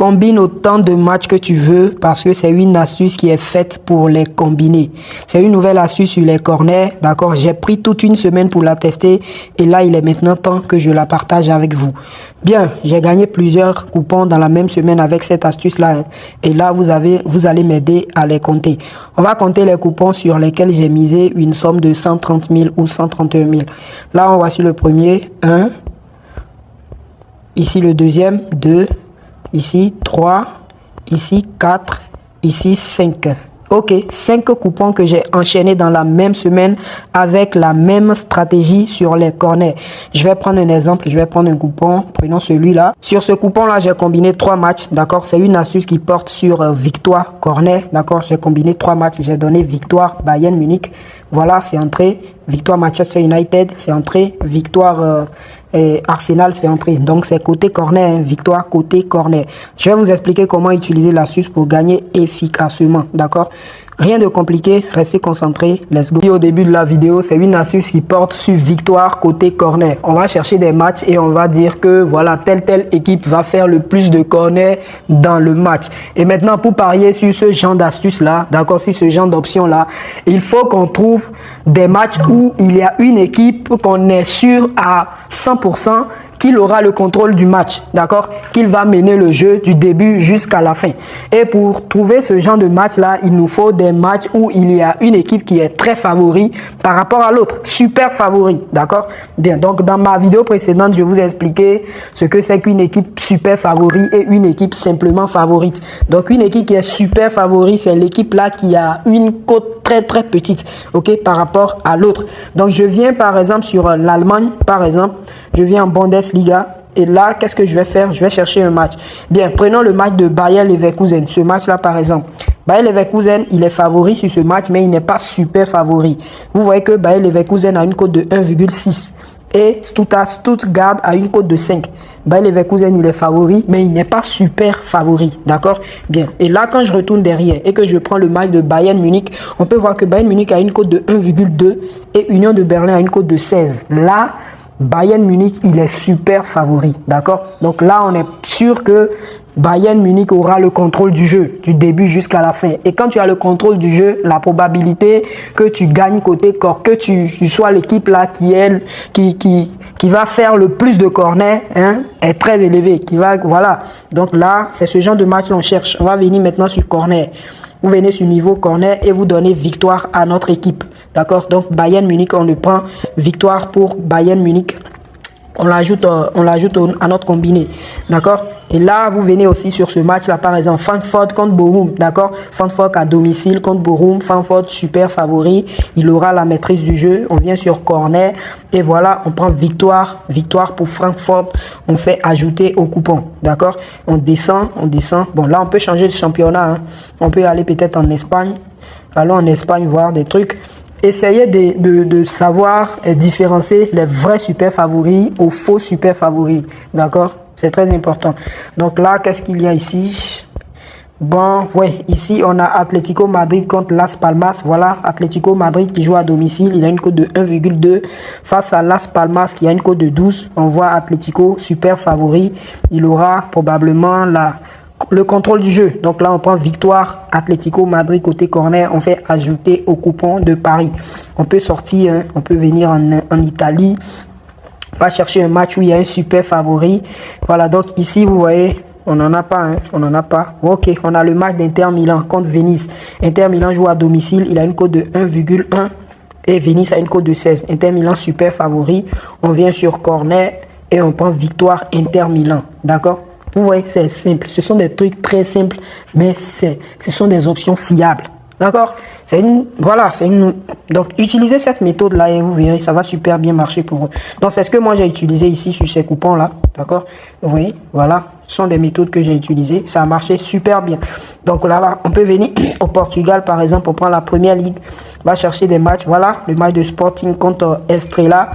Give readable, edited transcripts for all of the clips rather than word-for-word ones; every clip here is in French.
Combine autant de matchs que tu veux parce que c'est une astuce qui est faite pour les combiner. C'est une nouvelle astuce sur les corners, d'accord? J'ai pris toute une semaine pour la tester et là, il est maintenant temps que je la partage avec vous. Bien, j'ai gagné plusieurs coupons dans la même semaine avec cette astuce-là. Et là, vous allez m'aider à les compter. On va compter les coupons sur lesquels j'ai misé une somme de 130 000 ou 131 000. Là, on voit sur le premier, 1. Ici, le deuxième, 2. Ici, 3. Ici, 4. Ici, 5. Ok, 5 coupons que j'ai enchaînés dans la même semaine avec la même stratégie sur les corners. Je vais prendre un exemple, je vais prendre un coupon, prenons celui-là. Sur ce coupon-là, j'ai combiné 3 matchs, d'accord? C'est une astuce qui porte sur victoire corner, d'accord? J'ai combiné 3 matchs, j'ai donné victoire Bayern Munich. Voilà, c'est entré. Victoire Manchester United, c'est entré. Victoire Arsenal, c'est entré. Donc, c'est côté corner, hein, victoire côté corner. Je vais vous expliquer comment utiliser l'astuce pour gagner efficacement, d'accord? Rien de compliqué, restez concentrés, let's go. Au début de la vidéo, c'est une astuce qui porte sur victoire côté corner. On va chercher des matchs et on va dire que voilà, telle équipe va faire le plus de corners dans le match. Et maintenant, pour parier sur ce genre d'astuce-là, d'accord, sur ce genre d'option-là, il faut qu'on trouve des matchs où il y a une équipe qu'on est sûr à 100% qu'il aura le contrôle du match, d'accord, qu'il va mener le jeu du début jusqu'à la fin. Et pour trouver ce genre de match-là, il nous faut des matchs où il y a une équipe qui est très favori par rapport à l'autre, super favori, d'accord. Bien, donc dans ma vidéo précédente, je vous ai expliqué ce que c'est qu'une équipe super favori et une équipe simplement favorite. Donc une équipe qui est super favori, c'est l'équipe là qui a une cote très petite, ok, par rapport à l'autre. Donc je viens par exemple sur l'Allemagne, par exemple, je viens en Bundesliga. Et là, qu'est-ce que je vais faire? Je vais chercher un match. Bien, prenons le match de Bayer Leverkusen. Ce match-là, par exemple. Bayer Leverkusen, il est favori sur ce match, mais il n'est pas super favori. Vous voyez que Bayer Leverkusen a une cote de 1,6. Et Stuttgart a une cote de 5. Bayer Leverkusen, il est favori, mais il n'est pas super favori. D'accord? Bien. Et là, quand je retourne derrière et que je prends le match de Bayern Munich, on peut voir que Bayern Munich a une cote de 1,2 et Union de Berlin a une cote de 16. Là, Bayern Munich, il est super favori, d'accord? Donc là, on est sûr que Bayern Munich aura le contrôle du jeu, du début jusqu'à la fin. Et quand tu as le contrôle du jeu, la probabilité que tu gagnes côté corps, que tu sois l'équipe là qui va faire le plus de corners, hein, est très élevée. Voilà. Donc là, c'est ce genre de match qu'on cherche. On va venir maintenant sur corner. Vous venez sur niveau corner et vous donnez victoire à notre équipe. D'accord? Donc Bayern Munich, on le prend. Victoire pour Bayern Munich. On l'ajoute à notre combiné. D'accord? Et là, vous venez aussi sur ce match-là, par exemple, Francfort contre Bochum. D'accord? Francfort à domicile contre Bochum. Francfort, super favori. Il aura la maîtrise du jeu. On vient sur corner. Et voilà, on prend victoire. Victoire pour Francfort. On fait ajouter au coupon. D'accord? On descend. Bon, là, on peut changer de championnat. Hein. On peut aller peut-être en Espagne. Allons en Espagne voir des trucs. Essayez de savoir différencier les vrais super favoris aux faux super favoris. D'accord? C'est très important. Donc là, qu'est-ce qu'il y a ici? Bon, ouais, ici, on a Atlético Madrid contre Las Palmas. Voilà, Atlético Madrid qui joue à domicile. Il a une cote de 1,2 face à Las Palmas qui a une cote de 12. On voit Atlético super favori. Il aura probablement le contrôle du jeu. Donc là, on prend victoire Atlético Madrid côté corner. On fait ajouter au coupon de Paris. On peut sortir, hein, on peut venir en Italie. On va chercher un match où il y a un super favori. Voilà, donc ici, vous voyez, on n'en a pas. Hein, on n'en a pas. Ok, on a le match d'Inter Milan contre Venise. Inter Milan joue à domicile. Il a une cote de 1,1 et Venise a une cote de 16. Inter Milan super favori. On vient sur corner et on prend victoire Inter Milan. D'accord? Vous voyez que c'est simple. Ce sont des trucs très simples, mais ce sont des options fiables. D'accord? Donc, utilisez cette méthode-là et vous verrez, ça va super bien marcher pour vous. Donc, c'est ce que moi j'ai utilisé ici sur ces coupons-là. D'accord? Vous voyez? Voilà. Ce sont des méthodes que j'ai utilisées. Ça a marché super bien. Donc, là, on peut venir au Portugal, par exemple. On prend la première ligue. On va chercher des matchs. Voilà. Le match de Sporting contre Estrela.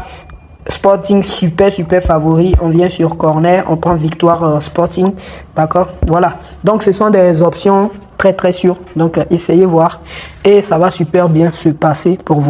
Sporting super favori, on vient sur corner, on prend victoire Sporting, d'accord, voilà. Donc ce sont des options très sûres, donc essayez voir et ça va super bien se passer pour vous.